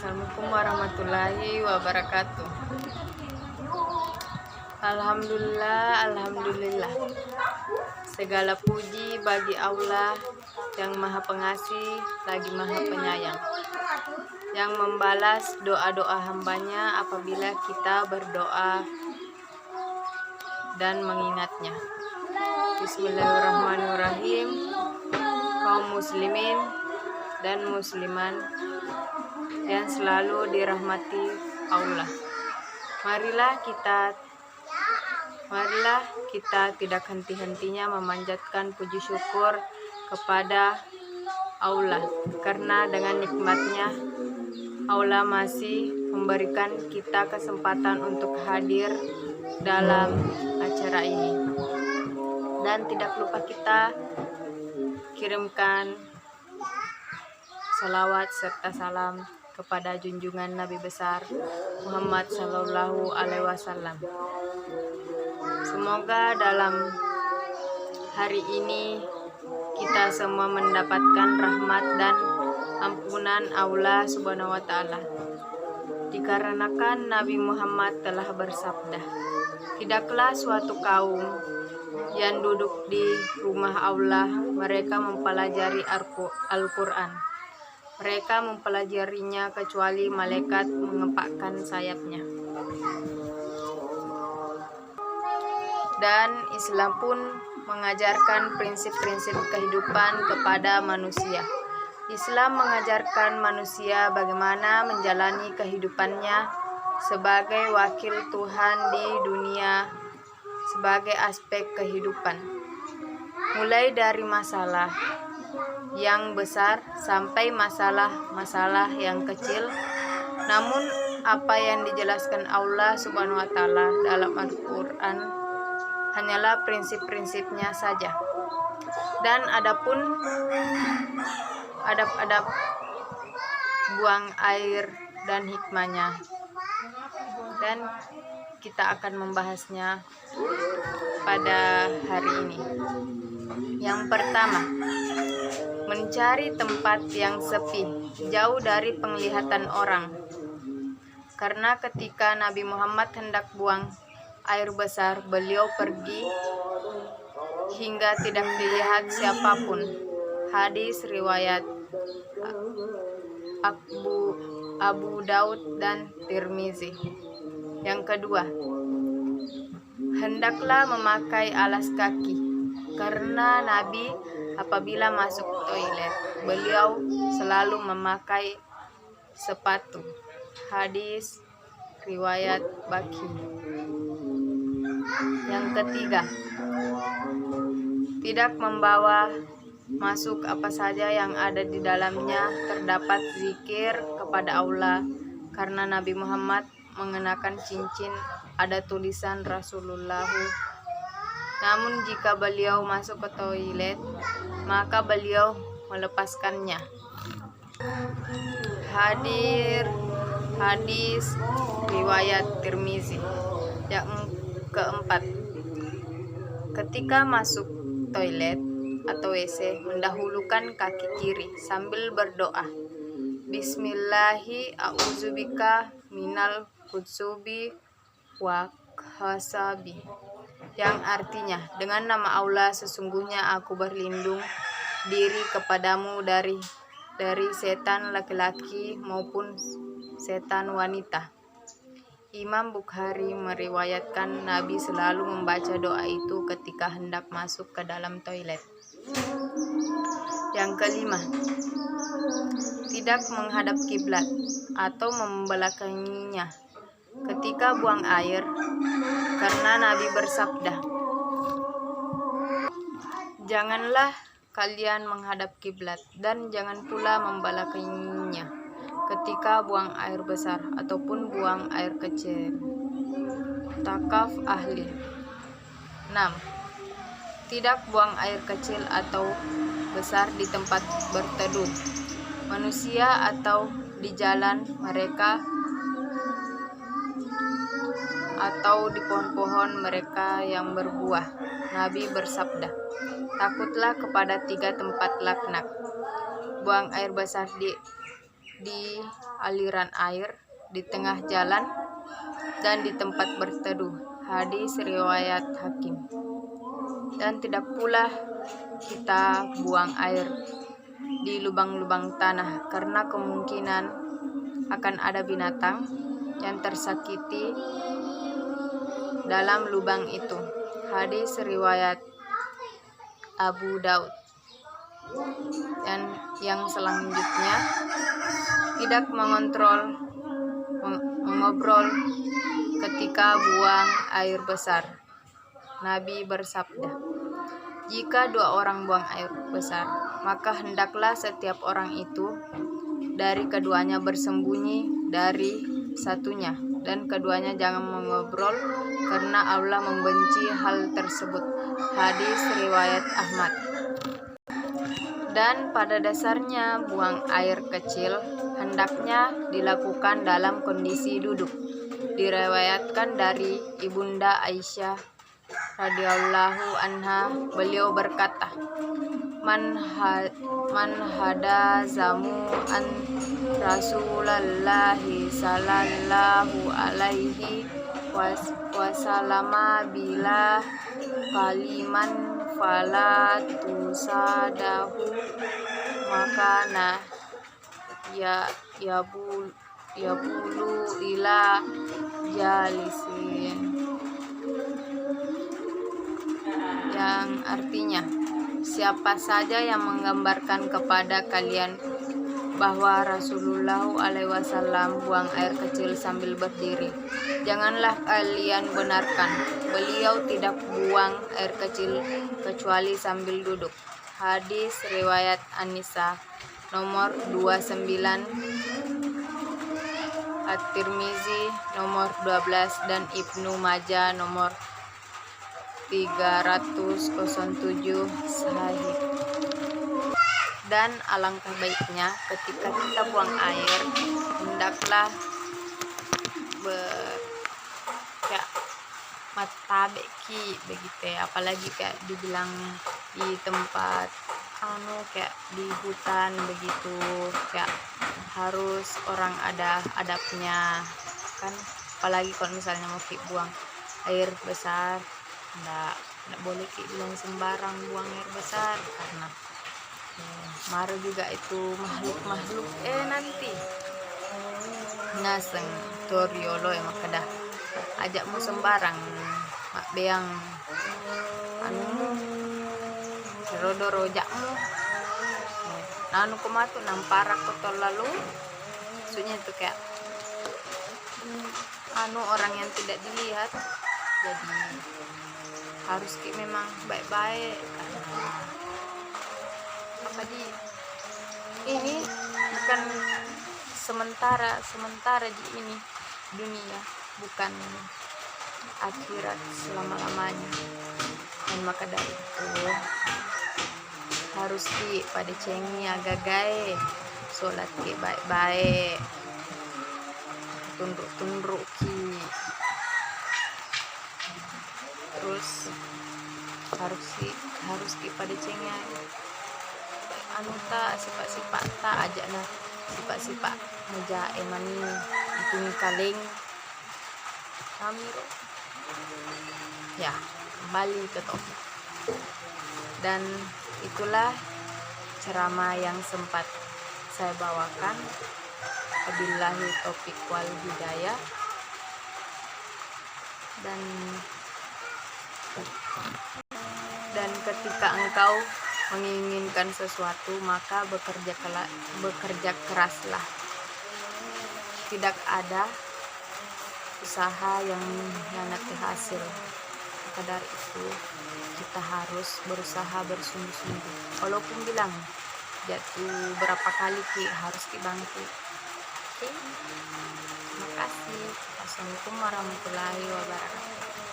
Assalamualaikum warahmatullahi wabarakatuh. Alhamdulillah. Segala puji bagi Allah yang Maha Pengasih lagi Maha Penyayang, yang membalas doa-doa hambanya apabila kita berdoa dan mengingatnya. Bismillahirrahmanirrahim. Kaum muslimin dan musliman yang selalu dirahmati Allah, marilah kita tidak henti-hentinya memanjatkan puji syukur kepada Allah, karena dengan nikmatnya Allah masih memberikan kita kesempatan untuk hadir dalam acara ini. Dan tidak lupa kita kirimkan salawat serta salam kepada junjungan Nabi besar Muhammad Sallallahu Alaihi Wasallam. Semoga dalam hari ini kita semua mendapatkan rahmat dan ampunan Allah Subhanahu wa Ta'ala, dikarenakan Nabi Muhammad telah bersabda, tidaklah suatu kaum yang duduk di rumah Allah mereka mempelajari Al-Quran, mereka mempelajarinya kecuali malaikat mengepakkan sayapnya. Dan Islam pun mengajarkan prinsip-prinsip kehidupan kepada manusia. Islam mengajarkan manusia bagaimana menjalani kehidupannya sebagai wakil Tuhan di dunia, sebagai aspek kehidupan, mulai dari masalah yang besar sampai masalah-masalah yang kecil. Namun apa yang dijelaskan Allah Subhanahu wa Ta'ala dalam Al-Quran hanyalah prinsip-prinsipnya saja, dan adapun adab-adab buang air dan hikmahnya, dan kita akan membahasnya pada hari ini. Yang pertama, mencari tempat yang sepi, jauh dari penglihatan orang. Karena ketika Nabi Muhammad hendak buang air besar, beliau pergi hingga tidak dilihat siapapun. Hadis riwayat Abu Daud dan Tirmizi. Yang kedua, hendaklah memakai alas kaki, karena Nabi apabila masuk toilet, beliau selalu memakai sepatu. Hadis riwayat Baki. Yang ketiga, tidak membawa masuk apa saja yang ada di dalamnya terdapat zikir kepada Allah, karena Nabi Muhammad mengenakan cincin ada tulisan Rasulullah. Namun jika beliau masuk ke toilet, maka beliau melepaskannya. Hadis riwayat Tirmizi. Yang keempat, ketika masuk toilet atau WC, mendahulukan kaki kiri sambil berdoa, Bismillahi a'udzubika minal khusubi wa khasabi, yang artinya, dengan nama Allah sesungguhnya aku berlindung diri kepadamu dari setan laki-laki maupun setan wanita. Imam Bukhari meriwayatkan Nabi selalu membaca doa itu ketika hendak masuk ke dalam toilet. Yang kelima, tidak menghadap kiblat atau membelakanginya ketika buang air, karena Nabi bersabda, janganlah kalian menghadap kiblat dan jangan pula membelakanginya ketika buang air besar ataupun buang air kecil. Takaf ahli. 6. Tidak buang air kecil atau besar di tempat berteduh manusia atau di jalan mereka atau di pohon-pohon mereka yang berbuah. Nabi bersabda, takutlah kepada 3 tempat laknat: buang air besar di di aliran air, di tengah jalan, dan di tempat berteduh. Hadis riwayat Hakim. Dan tidak pula kita buang air di lubang-lubang tanah, karena kemungkinan akan ada binatang yang tersakiti dalam lubang itu. Hadis riwayat Abu Daud. Dan yang selanjutnya, tidak mengobrol ketika buang air besar. Nabi bersabda, jika dua orang buang air besar, maka hendaklah setiap orang itu dari keduanya bersembunyi dari satunya, dan keduanya jangan mengobrol, karena Allah membenci hal tersebut. Hadis riwayat Ahmad. Dan pada dasarnya buang air kecil hendaknya dilakukan dalam kondisi duduk. Diriwayatkan dari Ibunda Aisyah radhiyallahu anha, beliau berkata, man hada zamu an Rasulullahi sallallahu alaihi wasallama bila kaliman fala tusadahu, maka yabulu ila jalisin, yang artinya, siapa saja yang menggambarkan kepada kalian bahwa Rasulullah SAW buang air kecil sambil berdiri, janganlah kalian benarkan. Beliau tidak buang air kecil kecuali sambil duduk. Hadis riwayat An-Nisa nomor 29, At-Tirmizi nomor 12, dan Ibnu Majah nomor 307 sahih. Dan alangkah baiknya ketika kita buang air, hendaklah kayak matabeki begitu ya, apalagi kayak dibilang di tempat kayak di hutan begitu, kayak harus orang ada adabnya kan, apalagi kalau misalnya mau buang air besar, nggak boleh bilang sembarang buang air besar, karena marah juga itu makhluk nanti naseng toriolo yang makadah ajakmu sembarang mak beang rodo rojakmu nanu kumatu namparak kotol lalu, maksudnya itu kayak orang yang tidak dilihat, jadi harus memang baik-baik, karena ini bukan sementara di ini dunia, bukan akhirat selama-lamanya. Dan maka dari itu harus pada cengi agagai, sholat baik-baik, tunduk terus harus pada cengi sifat-sifat aja sifat-sifat meja emani itu kaling kami ya kembali ke topik. Dan itulah ceramah yang sempat saya bawakan. Wabillahi taufiq wal hidayah. Dan ketika engkau menginginkan sesuatu, maka bekerja keraslah. Tidak ada usaha yang mengkhianati hasil. Maka dari itu kita harus berusaha bersungguh-sungguh. Walaupun bilang jatuh berapa kali harus dibantu. Oke? Terima kasih. Assalamualaikum warahmatullahi wabarakatuh.